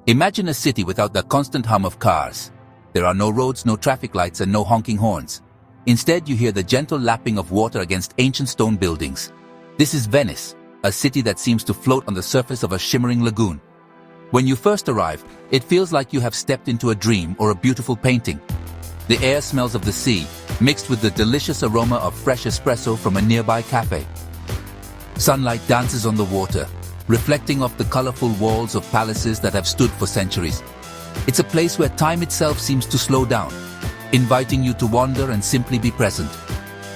Imagine a city without the constant hum of cars. There are no roads, no traffic lights, and no honking horns. Instead, you hear the gentle lapping of water against ancient stone buildings. This is Venice, a city that seems to float on the surface of a shimmering lagoon. When you first arrive, it feels like you have stepped into a dream or a beautiful painting. The air smells of the sea, mixed with the delicious aroma of fresh espresso from a nearby cafe. Sunlight dances on the water, reflecting off the colorful walls of palaces that have stood for centuries. It's a place where time itself seems to slow down, inviting you to wander and simply be present.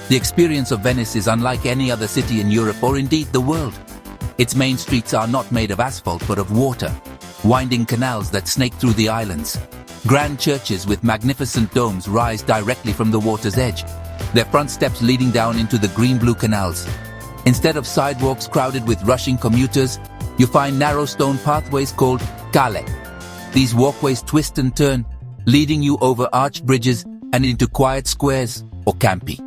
The experience of Venice is unlike any other city in Europe or indeed the world. Its main streets are not made of asphalt but of water, winding canals that snake through the islands. Grand churches with magnificent domes rise directly from the water's edge, their front steps leading down into the green-blue canals. Instead of sidewalks crowded with rushing commuters, you find narrow stone pathways called cale. These walkways twist and turn, leading you over arched bridges and into quiet squares or campi.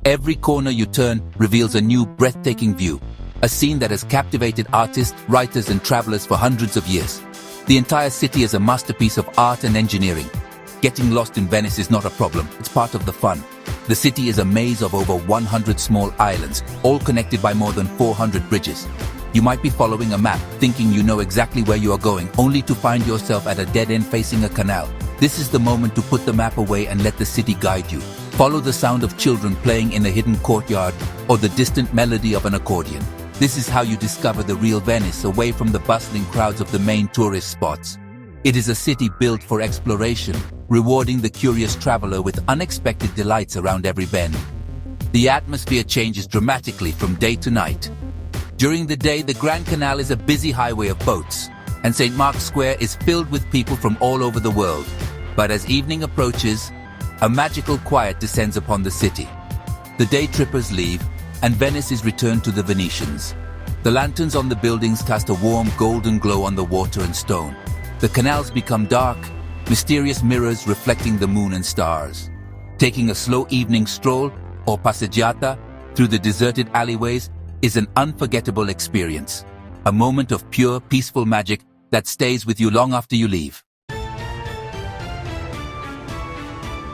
Every corner you turn reveals a new breathtaking view, a scene that has captivated artists, writers, and travelers for hundreds of years. The entire city is a masterpiece of art and engineering. Getting lost in Venice is not a problem, it's part of the fun. The city is a maze of over 100 small islands, all connected by more than 400 bridges. You might be following a map, thinking you know exactly where you are going, only to find yourself at a dead end facing a canal. This is the moment to put the map away and let the city guide you. Follow the sound of children playing in a hidden courtyard or the distant melody of an accordion. This is how you discover the real Venice, away from the bustling crowds of the main tourist spots. It is a city built for exploration, rewarding the curious traveler with unexpected delights around every bend. The atmosphere changes dramatically from day to night. During the day, the Grand Canal is a busy highway of boats, and St. Mark's Square is filled with people from all over the world. But as evening approaches, a magical quiet descends upon the city. The day trippers leave, and Venice is returned to the Venetians. The lanterns on the buildings cast a warm golden glow on the water and stone. The canals become dark, mysterious mirrors reflecting the moon and stars. Taking a slow evening stroll, or passeggiata, through the deserted alleyways is an unforgettable experience. A moment of pure, peaceful magic that stays with you long after you leave.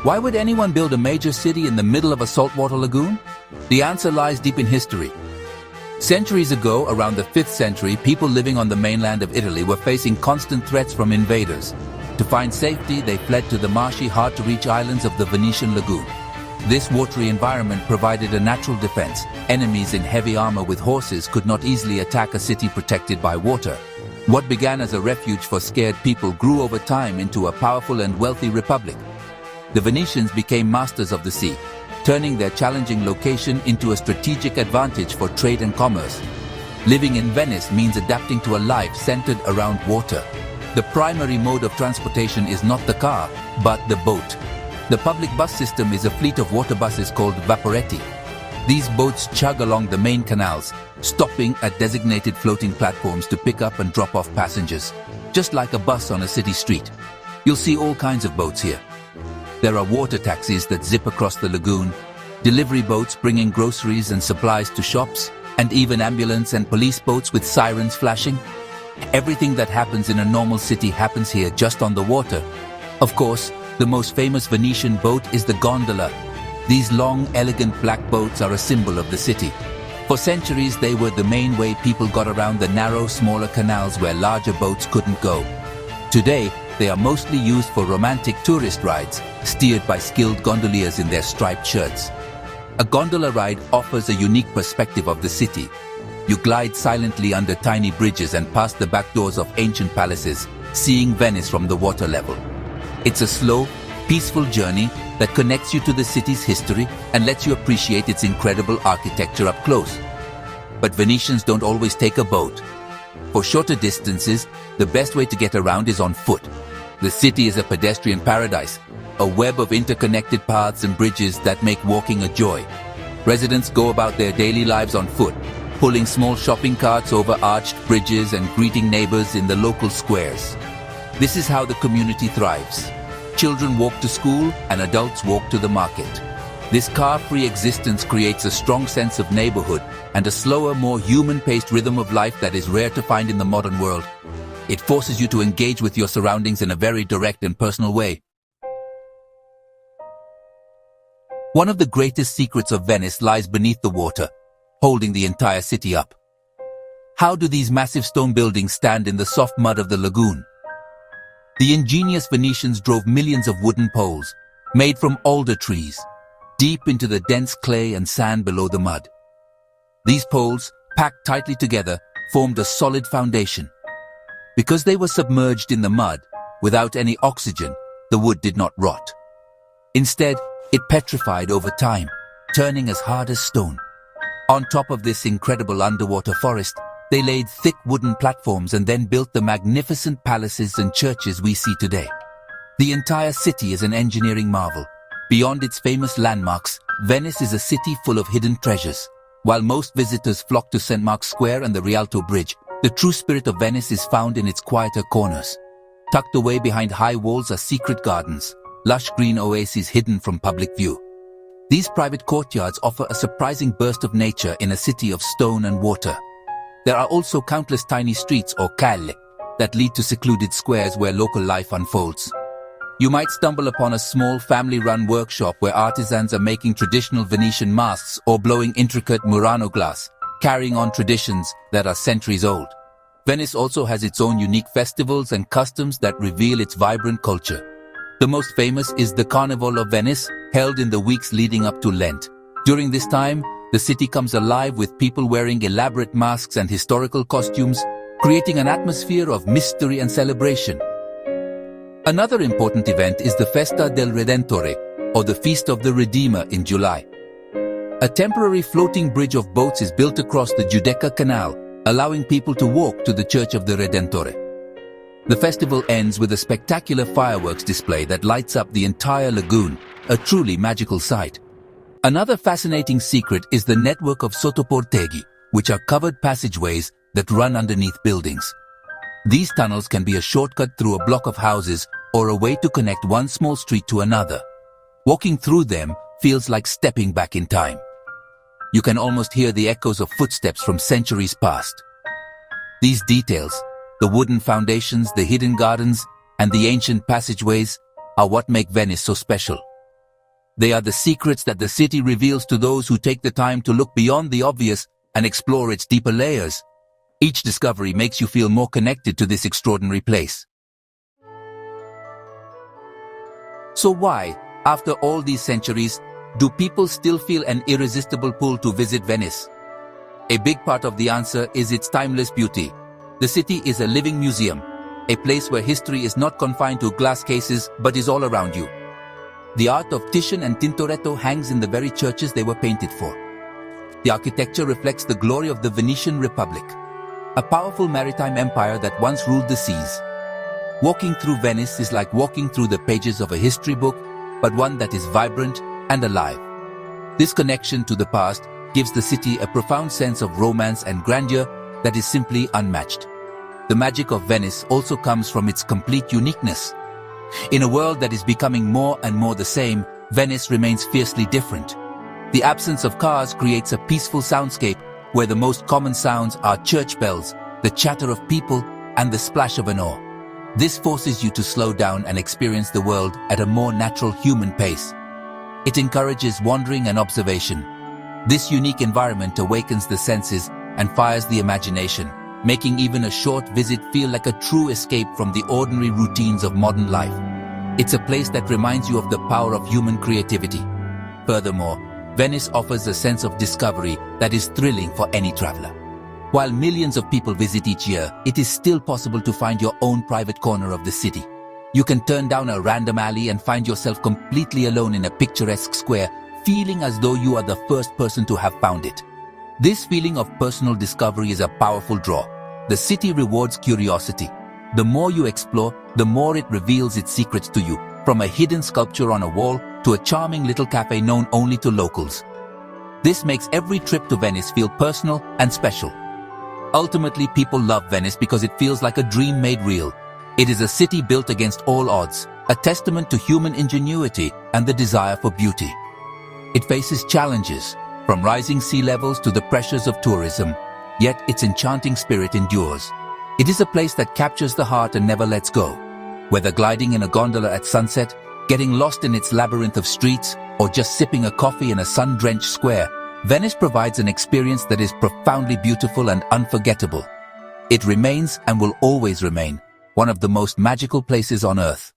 Why would anyone build a major city in the middle of a saltwater lagoon? The answer lies deep in history. Centuries ago, around the 5th century, people living on the mainland of Italy were facing constant threats from invaders. To find safety, they fled to the marshy, hard-to-reach islands of the Venetian lagoon. This watery environment provided a natural defense. Enemies in heavy armor with horses could not easily attack a city protected by water. What began as a refuge for scared people grew over time into a powerful and wealthy republic. The Venetians became masters of the sea, turning their challenging location into a strategic advantage for trade and commerce. Living in Venice means adapting to a life centered around water. The primary mode of transportation is not the car, but the boat. The public bus system is a fleet of water buses called vaporetti. These boats chug along the main canals, stopping at designated floating platforms to pick up and drop off passengers. Just like a bus on a city street. You'll see all kinds of boats here. There are water taxis that zip across the lagoon, delivery boats bringing groceries and supplies to shops, and even ambulance and police boats with sirens flashing. Everything that happens in a normal city happens here just on the water. Of course, the most famous Venetian boat is the gondola. These long, elegant black boats are a symbol of the city. For centuries, they were the main way people got around the narrow, smaller canals where larger boats couldn't go. Today, they are mostly used for romantic tourist rides, steered by skilled gondoliers in their striped shirts. A gondola ride offers a unique perspective of the city. You glide silently under tiny bridges and past the back doors of ancient palaces, seeing Venice from the water level. It's a slow, peaceful journey that connects you to the city's history and lets you appreciate its incredible architecture up close. But Venetians don't always take a boat. For shorter distances, the best way to get around is on foot. The city is a pedestrian paradise, a web of interconnected paths and bridges that make walking a joy. Residents go about their daily lives on foot, pulling small shopping carts over arched bridges and greeting neighbors in the local squares. This is how the community thrives. Children walk to school and adults walk to the market. This car-free existence creates a strong sense of neighborhood and a slower, more human-paced rhythm of life that is rare to find in the modern world. It forces you to engage with your surroundings in a very direct and personal way. One of the greatest secrets of Venice lies beneath the water, holding the entire city up. How do these massive stone buildings stand in the soft mud of the lagoon? The ingenious Venetians drove millions of wooden poles, made from alder trees, deep into the dense clay and sand below the mud. These poles, packed tightly together, formed a solid foundation. Because they were submerged in the mud, without any oxygen, the wood did not rot. Instead, it petrified over time, turning as hard as stone. On top of this incredible underwater forest, they laid thick wooden platforms and then built the magnificent palaces and churches we see today. The entire city is an engineering marvel. Beyond its famous landmarks, Venice is a city full of hidden treasures. While most visitors flock to St. Mark's Square and the Rialto Bridge, the true spirit of Venice is found in its quieter corners. Tucked away behind high walls are secret gardens, lush green oases hidden from public view. These private courtyards offer a surprising burst of nature in a city of stone and water. There are also countless tiny streets or calle that lead to secluded squares where local life unfolds. You might stumble upon a small family-run workshop where artisans are making traditional Venetian masks or blowing intricate Murano glass, carrying on traditions that are centuries old. Venice also has its own unique festivals and customs that reveal its vibrant culture. The most famous is the Carnival of Venice, held in the weeks leading up to Lent. During this time, the city comes alive with people wearing elaborate masks and historical costumes, creating an atmosphere of mystery and celebration. Another important event is the Festa del Redentore, or the Feast of the Redeemer in July. A temporary floating bridge of boats is built across the Giudecca Canal, allowing people to walk to the Church of the Redentore. The festival ends with a spectacular fireworks display that lights up the entire lagoon, a truly magical sight. Another fascinating secret is the network of sottoporteghi, which are covered passageways that run underneath buildings. These tunnels can be a shortcut through a block of houses or a way to connect one small street to another. Walking through them feels like stepping back in time. You can almost hear the echoes of footsteps from centuries past. These details, the wooden foundations, the hidden gardens, and the ancient passageways, are what make Venice so special. They are the secrets that the city reveals to those who take the time to look beyond the obvious and explore its deeper layers. Each discovery makes you feel more connected to this extraordinary place. So why, after all these centuries, do people still feel an irresistible pull to visit Venice? A big part of the answer is its timeless beauty. The city is a living museum, a place where history is not confined to glass cases but is all around you. The art of Titian and Tintoretto hangs in the very churches they were painted for. The architecture reflects the glory of the Venetian Republic, a powerful maritime empire that once ruled the seas. Walking through Venice is like walking through the pages of a history book, but one that is vibrant and alive. This connection to the past gives the city a profound sense of romance and grandeur that is simply unmatched. The magic of Venice also comes from its complete uniqueness. In a world that is becoming more and more the same, Venice remains fiercely different. The absence of cars creates a peaceful soundscape where the most common sounds are church bells, the chatter of people, and the splash of an oar. This forces you to slow down and experience the world at a more natural human pace. It encourages wandering and observation. This unique environment awakens the senses and fires the imagination, making even a short visit feel like a true escape from the ordinary routines of modern life. It's a place that reminds you of the power of human creativity. Furthermore, Venice offers a sense of discovery that is thrilling for any traveler. While millions of people visit each year, it is still possible to find your own private corner of the city. You can turn down a random alley and find yourself completely alone in a picturesque square, feeling as though you are the first person to have found it. This feeling of personal discovery is a powerful draw. The city rewards curiosity. The more you explore, the more it reveals its secrets to you, from a hidden sculpture on a wall to a charming little cafe known only to locals. This makes every trip to Venice feel personal and special. Ultimately, people love Venice because it feels like a dream made real. It is a city built against all odds, a testament to human ingenuity and the desire for beauty. It faces challenges, from rising sea levels to the pressures of tourism, yet its enchanting spirit endures. It is a place that captures the heart and never lets go. Whether gliding in a gondola at sunset, getting lost in its labyrinth of streets, or just sipping a coffee in a sun-drenched square, Venice provides an experience that is profoundly beautiful and unforgettable. It remains and will always remain one of the most magical places on earth.